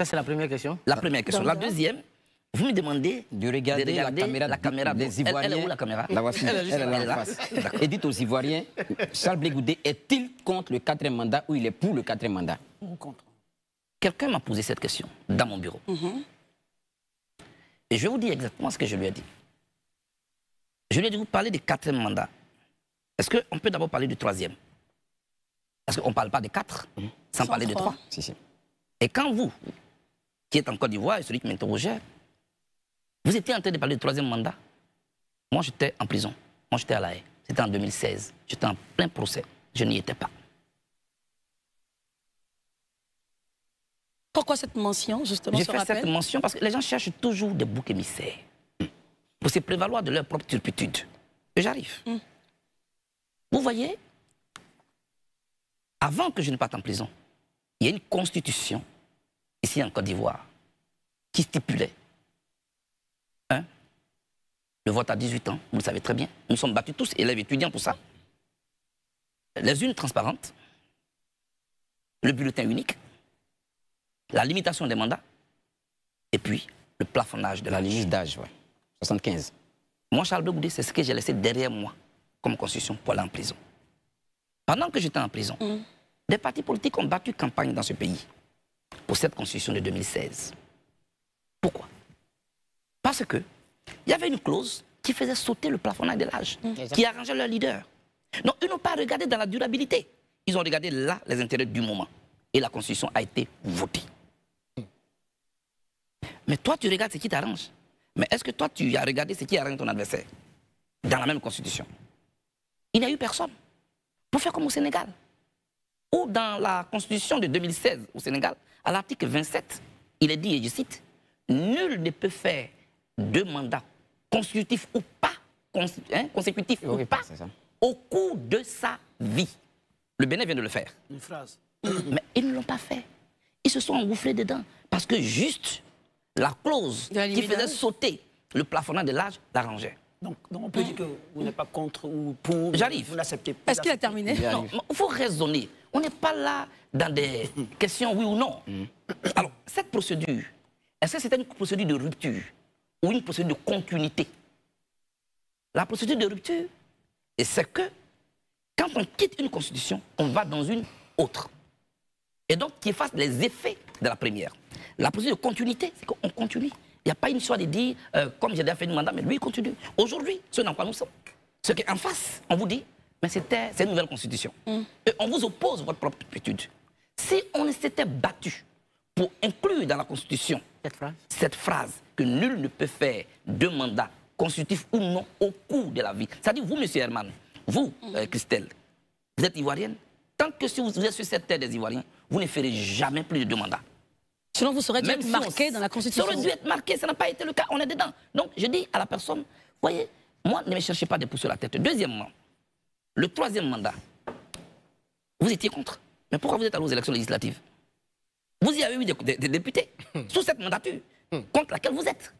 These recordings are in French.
Ça, c'est la première question. La première question. La deuxième, vous me demandez de regarder la caméra des Ivoiriens. Elle est où la caméra? La voici, elle est là en face. Et dites aux Ivoiriens, Charles Blé Goudé est-il contre le 4e mandat ou il est pour le 4e mandat? Quelqu'un m'a posé cette question dans mon bureau. Et je vais vous dire exactement ce que je lui ai dit. Je lui ai dit, vous parlez du 4e mandat. Est-ce qu'on peut d'abord parler du 3e? Parce qu'on ne parle pas de 4 sans parler de 3. Si. Et quand vous, qui êtes en Côte d'Ivoire, et celui qui m'interrogeait, vous étiez en train de parler du 3e mandat, moi j'étais en prison, moi j'étais à La Haye, c'était en 2016, j'étais en plein procès, je n'y étais pas. Pourquoi cette mention, justement? J'ai fait cette mention parce que les gens cherchent toujours des boucs émissaires pour se prévaloir de leur propre turpitude. Et j'arrive. Vous voyez, avant que je ne parte en prison, il y a une constitution, ici en Côte d'Ivoire, qui stipulait le vote à 18 ans, vous le savez très bien. Nous sommes battus tous, élèves étudiants pour ça. Les urnes transparentes, le bulletin unique, la limitation des mandats, et puis le plafonnage de la limite d'âge, 75. Moi, Charles Blé Goudé, c'est ce que j'ai laissé derrière moi comme constitution pour aller en prison. Pendant que j'étais en prison, des partis politiques ont battu campagne dans ce pays pour cette constitution de 2016. Pourquoi? Parce que il y avait une clause qui faisait sauter le plafonnage de l'âge, qui arrangeait leur leader. Donc, ils n'ont pas regardé dans la durabilité. Ils ont regardé là les intérêts du moment. Et la constitution a été votée. Mais toi, tu regardes ce qui t'arrange. Mais est-ce que toi, tu as regardé ce qui arrange ton adversaire dans la même constitution? Il n'y a eu personne pour faire comme au Sénégal. Ou dans la constitution de 2016 au Sénégal, à l'article 27, il est dit, et je cite, « Nul ne peut faire 2 mandats consécutifs ou pas, au cours de sa vie. » Le Bénin vient de le faire. Une phrase. Mais ils ne l'ont pas fait. Ils se sont engouffrés dedans. Parce que juste la clause qui faisait sauter le plafonnage de l'âge l'arrangeait. Donc on peut dire que vous n'êtes pas contre ou pour. J'arrive. Vous n'acceptez pas. Est-ce qu'il a terminé? Non, il faut raisonner. On n'est pas là dans des questions oui ou non. Alors, cette procédure, est-ce que c'est une procédure de rupture ou une procédure de continuité? La procédure de rupture, c'est que quand on quitte une constitution, on va dans une autre. Et donc, qui efface les effets de la première. La procédure de continuité, c'est qu'on continue. Il n'y a pas une histoire de dire, comme j'ai déjà fait un mandat, mais lui, il continue. Aujourd'hui, ce dans quoi nous sommes, ce qu'en face, on vous dit, mais c'est une nouvelle constitution. Et on vous oppose votre propre attitude. Si on s'était battu pour inclure dans la constitution cette phrase que nul ne peut faire 2 mandats constitutifs ou non au cours de la vie. C'est-à-dire, vous, M. Herman, vous, Christelle, vous êtes ivoirienne. Tant que si vous êtes sur cette terre des Ivoiriens, vous ne ferez jamais plus de 2 mandats. Sinon, vous serez dû être marqué dans la Constitution. Ça aurait dû être marqué, ça n'a pas été le cas, on est dedans. Donc, je dis à la personne, voyez, moi, ne me cherchez pas des pouces sur la tête. Deuxièmement, le 3e mandat, vous étiez contre. Mais pourquoi vous êtes allé aux élections législatives? Vous y avez eu des députés sous cette mandature contre laquelle vous êtes.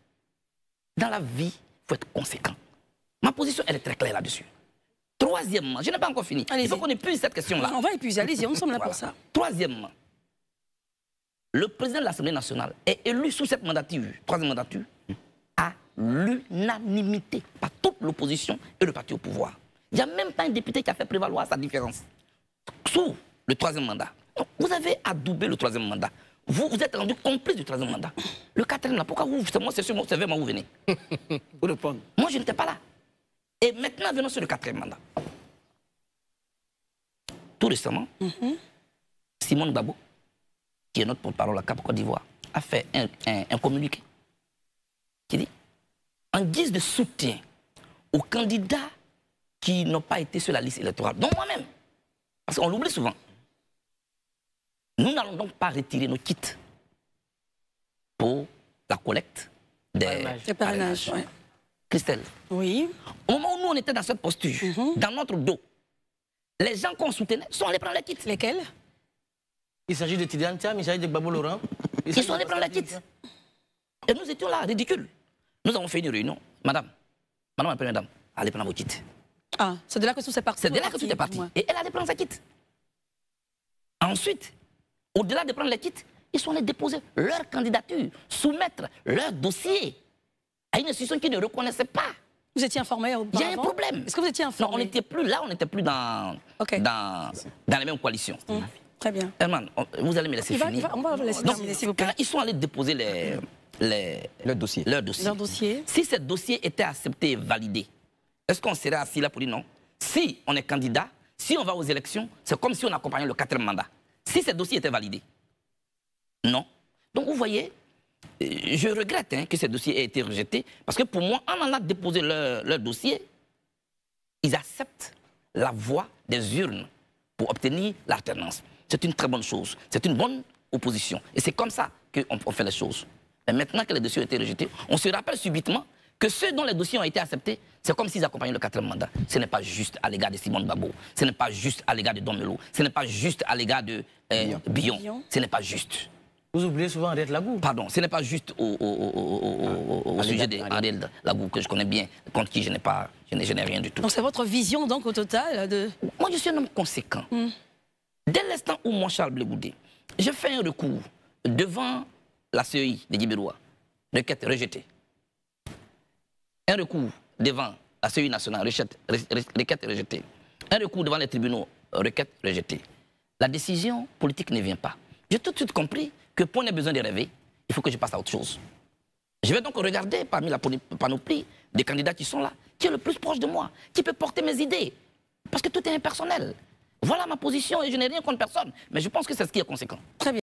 Dans la vie, il faut être conséquent. Ma position, elle est très claire là-dessus. 3e, je n'ai pas encore fini. Il faut qu'on épuise cette question-là. On va épuiser, allez-y, on sommes là pour ça. 3e, le président de l'Assemblée nationale est élu sous cette mandature, 3e mandature, à l'unanimité par toute l'opposition et le parti au pouvoir. Il n'y a même pas un député qui a fait prévaloir sa différence. Sous le 3e mandat. Donc, vous avez adoubé le 3e mandat. Vous êtes rendu complice du 3e mandat. Le 4e, là, pourquoi vous, c'est vers moi vous venez? Pour répondre. Moi, je n'étais pas là. Et maintenant, venons sur le 4e mandat. Tout récemment, Simone Gbagbo, qui est notre porte-parole à Cap Côte d'Ivoire, a fait un communiqué qui dit, en guise de soutien aux candidats qui n'ont pas été sur la liste électorale, dont moi-même, parce qu'on l'oublie souvent, nous n'allons donc pas retirer nos kits pour la collecte des parrainages. Ouais. Christelle, oui. Au moment où nous on était dans cette posture, dans notre dos, les gens qu'on soutenait sont allés prendre les kits. Lesquels? Il s'agit de Tidiane Thiam, il s'agit de Gbagbo Laurent. Ils sont allés prendre les kits. Et nous étions là, ridicules. Nous avons fait une réunion. Madame la première dame, allez prendre vos kits. Ah, c'est de là que tout est parti. C'est de là que tout est parti. Et elle allait prendre sa kit. Ensuite, au-delà de prendre les kits, ils sont allés déposer leur candidature, soumettre leur dossier à une institution qui ne reconnaissait pas. Vous étiez informé auparavant? Il y a un problème. Est-ce que vous étiez informé? Non, on n'était plus là, on n'était plus dans les mêmes coalitions. Très bien. Herman, vous allez me laisser finir. On va vous laisser terminer, s'il vous plaît. Quand ils sont allés déposer leur dossier. Leur dossier. Si ce dossier était accepté et validé, est-ce qu'on serait assis là pour dire non? Si on est candidat, si on va aux élections, c'est comme si on accompagnait le 4e mandat. Si ce dossier était validé, non. Donc vous voyez, je regrette que ce dossier ait été rejeté, parce que pour moi, on en a déposé leur dossier, ils acceptent la voie des urnes pour obtenir l'alternance. C'est une très bonne chose, c'est une bonne opposition. Et c'est comme ça qu'on fait les choses. Mais maintenant que les dossiers ont été rejetés, on se rappelle subitement que ceux dont les dossiers ont été acceptés, c'est comme s'ils accompagnaient le 4e mandat. Ce n'est pas juste à l'égard de Simone Gbagbo, ce n'est pas juste à l'égard de Don Melo, ce n'est pas juste à l'égard de Billon, ce n'est pas juste. Vous oubliez souvent Henriette Lagou. Pardon, ce n'est pas juste au sujet d'Henriette Lagou, que je connais bien, contre qui je n'ai rien du tout. Donc c'est votre vision, donc, au total de... Moi, je suis un homme conséquent. Dès l'instant où moi, Charles Blé Goudé, je fais un recours devant la CEI de Djibérois, requête rejetée. Un recours devant la CEI nationale, requête rejetée. Un recours devant les tribunaux, requête rejetée. La décision politique ne vient pas. J'ai tout de suite compris que pour ne besoin de rêver, il faut que je passe à autre chose. Je vais donc regarder parmi la panoplie des candidats qui sont là, qui est le plus proche de moi, qui peut porter mes idées. Parce que tout est impersonnel. Voilà ma position et je n'ai rien contre personne. Mais je pense que c'est ce qui est conséquent. Très bien.